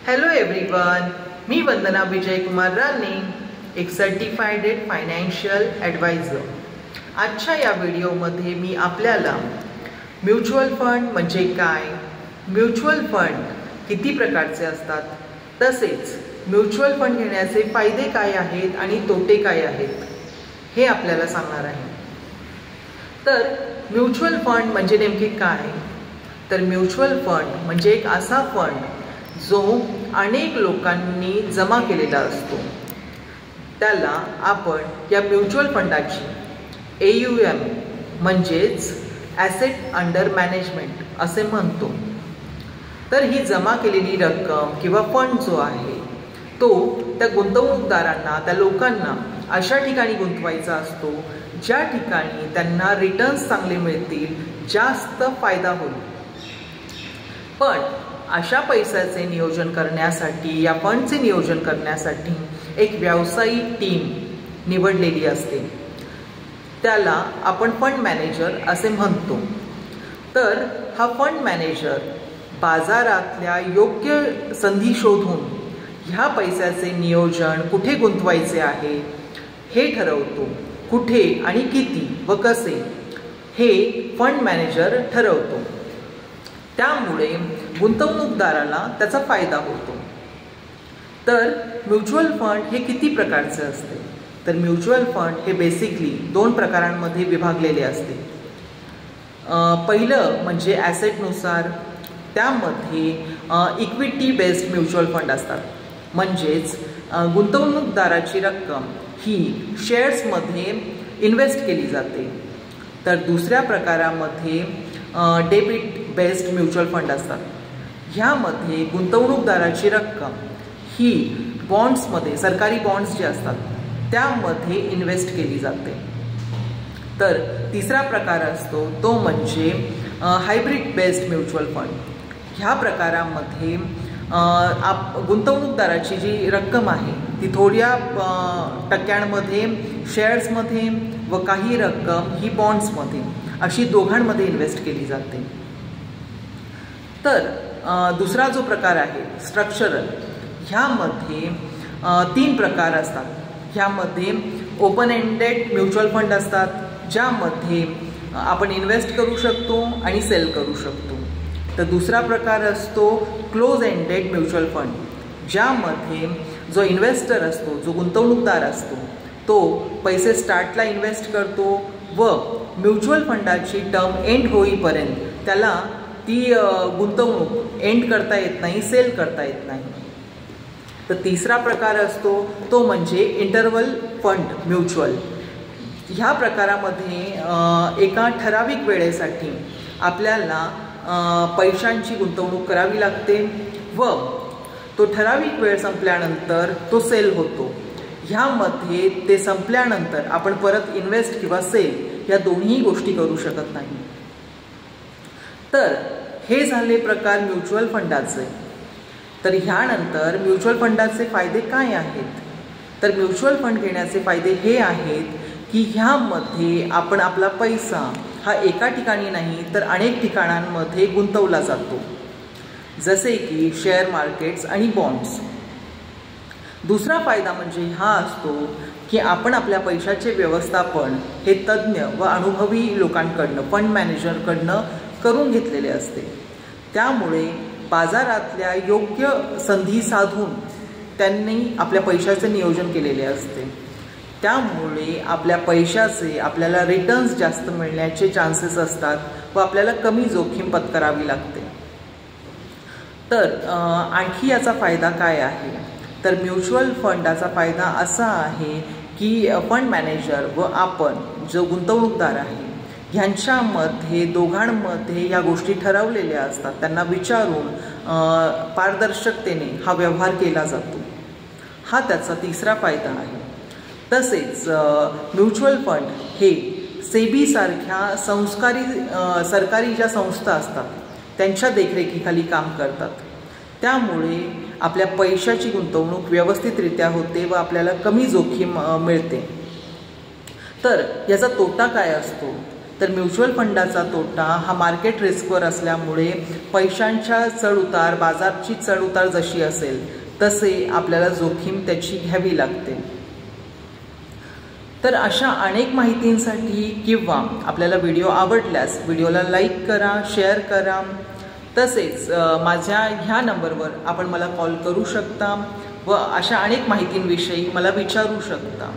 Hello everyone, मी वंदना विजय कुमार राणे, एक certified financial adviser. आजच्या या व्हिडिओमध्ये मी आपल्याला म्युच्युअल फंड म्हणजे काय, म्युच्युअल फंड किती प्रकारचे असतात, तसेच म्युच्युअल फंड घेण्याचे फायदे काय आहेत आणि तोटे काय आहेत हे आपल्याला सांगणार आहे। तर म्युच्युअल फंड म्हणजे नेमके काय, तर म्युच्युअल फंड म्हणजे एक असा फंड जो अनेक लोकांनी जमा केलेला असतो, त्याला आपण या म्युच्युअल फंडाची AUM म्हणजेच ॲसेट अंडर मॅनेजमेंट असे म्हणतो। तर ही जमा केलेली रक्कम किंवा फंड जो आहे तो त्या गुंतवणूकदारांना, त्या लोकांना अशा ठिकाणी गुंतवायचा असतो ज्या ठिकाणी त्यांना रिटर्न्स चांगले मिळतील, जास्त फायदा होईल। पण अशा पैशाचे नियोजन करण्यासाठी, या फंडचे नियोजन करण्यासाठी एक व्यावसायिक टीम निवडलेली असते, त्याला आपण फंड मॅनेजर असे म्हणतो। तर हा फंड मॅनेजर बाजारातल्या योग्य संधी शोधून ह्या पैशाचे नियोजन कुठे गुंतवायचे आहे हे ठरवतो, कुठे आणि किती व कसे हे फंड मॅनेजर ठरवतो। त्यामुळे गुंतवणूकदाराला त्याचा फायदा होतो। तर म्युच्युअल फंड हे किती प्रकारचे असते, तर म्युच्युअल फंड हे बेसिकली 2 प्रकारांमध्ये विभागलेले असते। पहिलं म्हणजे ॲसेटनुसार, त्यामध्ये इक्विटी बेस्ड म्युच्युअल फंड असतात, म्हणजेच गुंतवणूकदाराची रक्कम ही शेअर्समध्ये इन्व्हेस्ट केली जाते। तर दुसऱ्या प्रकारामध्ये डेबिट बेस्ड म्युच्युअल फंड असतात, ह्यामध्ये गुंतवणूकदाराची रक्कम ही बॉन्ड्समध्ये, सरकारी बॉन्ड्स जे असतात त्यामध्ये इन्व्हेस्ट केली जाते। तर तिसरा प्रकार असतो तो म्हणजे हायब्रिड बेस्ड म्युच्युअल फंड। ह्या प्रकारामध्ये गुंतवणूकदाराची जी रक्कम आहे ती थोड्या टक्क्यांमध्ये शेअर्समध्ये व काही रक्कम ही बॉन्ड्समध्ये, अशी दोघांमध्ये इन्व्हेस्ट केली जाते। तर दुसरा जो प्रकार आहे स्ट्रक्चरल, ह्यामध्ये 3 प्रकार असतात। ह्यामध्ये ओपन एंडेड म्युच्युअल फंड असतात, ज्यामध्ये आपण इन्व्हेस्ट करू शकतो आणि सेल करू शकतो। तर दुसरा प्रकार असतो क्लोज एंडेड म्युच्युअल फंड, ज्यामध्ये जो इन्व्हेस्टर असतो, जो गुंतवणूकदार असतो, तो पैसे स्टार्टला इन्व्हेस्ट करतो व म्युच्युअल फंडाची टर्म एंड होईपर्यंत त्याला ती गुंतवणूक एंड करता येत नाही, सेल करता येत नाही। तर तिसरा प्रकार असतो तो म्हणजे इंटरवल फंड म्युच्युअल। ह्या प्रकारामध्ये एका ठराविक वेळेसाठी आपल्याला पैशांची गुंतवणूक करावी लागते व तो ठराविक वेळ संपल्यानंतर तो सेल होतो। ह्यामध्ये ते संपल्यानंतर आपण परत इन्व्हेस्ट किंवा सेल या दोन्ही गोष्टी करू शकत नाही। तर हे झाले प्रकार म्युच्युअल फंडाचे। तर ह्यानंतर म्युच्युअल फंडाचे फायदे काय आहेत, तर म्युच्युअल फंड घेण्याचे फायदे हे आहेत की ह्यामध्ये आपण आपला पैसा हा एका ठिकाणी नाही तर अनेक ठिकाणांमध्ये गुंतवला जातो, जसे की शेअर मार्केट्स आणि बॉन्ड्स। दुसरा फायदा म्हणजे हा असतो की आपण आपल्या पैशाचे व्यवस्थापन हे तज्ज्ञ व अनुभवी लोकांकडनं, फंड मॅनेजरकडनं करून घेतलेले असते। त्यामुळे बाजारातल्या योग्य संधी साधून त्यांनी आपल्या पैशाचे नियोजन केलेले असते। त्यामुळे आपल्या पैशाचे आपल्याला रिटर्न्स जास्त मिळण्याचे चान्सेस असतात व आपल्याला कमी जोखीम पत्करावी लागते। तर आणखी याचा फायदा काय आहे, तर म्युच्युअल फंडाचा फायदा असा आहे की फंड मॅनेजर व आपण जो गुंतवणूकदार आहे ह्यांच्यामध्ये, दोघांमध्ये या गोष्टी ठरवलेल्या असतात, त्यांना विचारून पारदर्शकतेने हा व्यवहार केला जातो। हा त्याचा तिसरा फायदा आहे। तसेच म्युच्युअल फंड हे सेबीसारख्या सरकारी ज्या संस्था असतात त्यांच्या देखरेखीखाली काम करतात। त्यामुळे आपल्या पैशाची गुंतवणूक व्यवस्थितरित्या होते व आपल्याला कमी जोखीम मिळते। तर याचा तोटा काय असतो, तर म्युच्युअल फंडाचा तोटा हा मार्केट रिस्कवर असल्यामुळे पैशांच्या चढउतार, बाजारची चढउतार जशी असेल तसे आपल्याला जोखीम त्याची घ्यावी लागते. तर अशा अनेक माहितींसाठी किंवा आपल्याला व्हिडिओ आवडल्यास व्हिडिओला लाईक करा, शेअर करा. तसेच माझ्या ह्या नंबरवर आपण मला कॉल करू शकता व अशा अनेक माहितींविषयी मला विचारू शकता.